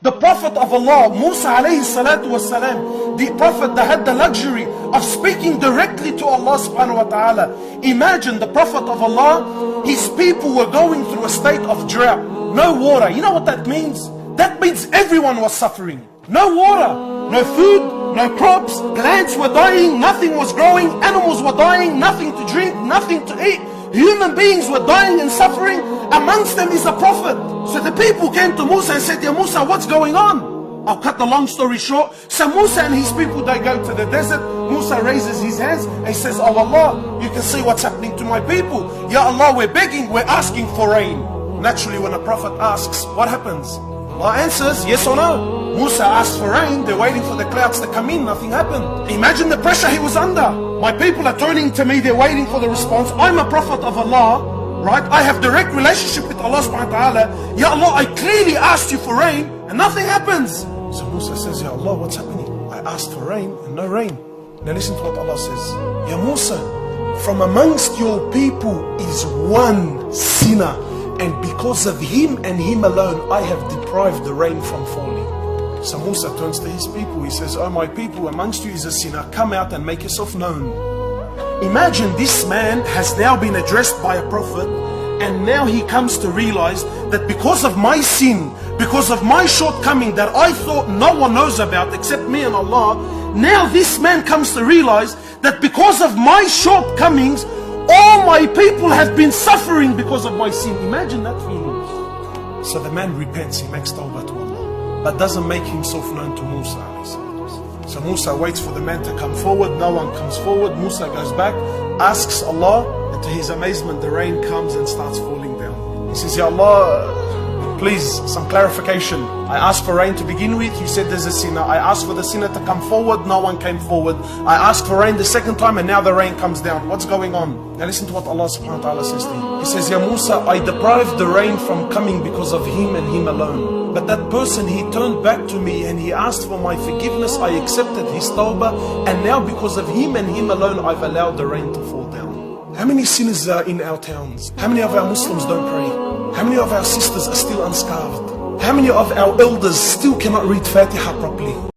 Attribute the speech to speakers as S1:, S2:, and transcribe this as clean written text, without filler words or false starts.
S1: The Prophet of Allah, Musa alayhi salatu wasalam, the Prophet that had the luxury of speaking directly to Allah subhanahu wa ta'ala. Imagine the Prophet of Allah, his people were going through a state of drought. No water. You know what that means? That means everyone was suffering. No water, no food, no crops, plants were dying, nothing was growing, animals were dying, nothing to drink, nothing to eat. Human beings were dying and suffering. Amongst them is a prophet. So the people came to Musa and said, "Ya Musa, what's going on?" I'll cut the long story short. So Musa and his people, they go to the desert. Musa raises his hands and he says, "Oh Allah, you can see what's happening to my people. Ya Allah, we're begging, we're asking for rain." Naturally, when a prophet asks, what happens? Allah answers, yes or no. Musa asked for rain, they're waiting for the clouds to come in, nothing happened. Imagine the pressure he was under. My people are turning to me, they're waiting for the response. I'm a prophet of Allah, right? I have direct relationship with Allah subhanahu wa ta'ala. Ya Allah, I clearly asked you for rain and nothing happens. So Musa says, Ya Allah, what's happening? I asked for rain and no rain. Now listen to what Allah says. Ya Musa, from amongst your people is one sinner, and because of him and him alone, I have deprived the rain from falling. So Musa turns to his people, he says, "Oh my people, amongst you is a sinner, come out and make yourself known." Imagine this man has now been addressed by a prophet, and now he comes to realize that because of my sin, because of my shortcoming that I thought no one knows about except me and Allah, now this man comes to realize that because of my shortcomings, all my people have been suffering because of my sin. Imagine that feeling. So the man repents, he makes tawbah to Allah, but doesn't make himself known to Musa. So Musa waits for the man to come forward, no one comes forward. Musa goes back, asks Allah, and to his amazement the rain comes and starts falling down. He says, "Ya Allah, please, some clarification. I asked for rain to begin with, you said there's a sinner. I asked for the sinner to come forward, no one came forward. I asked for rain the second time and now the rain comes down. What's going on?" Now listen to what Allah subhanahu wa ta'ala says to him. He says, "Ya Musa, I deprived the rain from coming because of him and him alone. But that person, he turned back to me and he asked for my forgiveness. I accepted his tawbah, and now because of him and him alone, I've allowed the rain to fall down." How many sinners are in our towns? How many of our Muslims don't pray? How many of our sisters are still unscarved? How many of our elders still cannot read Fatiha properly?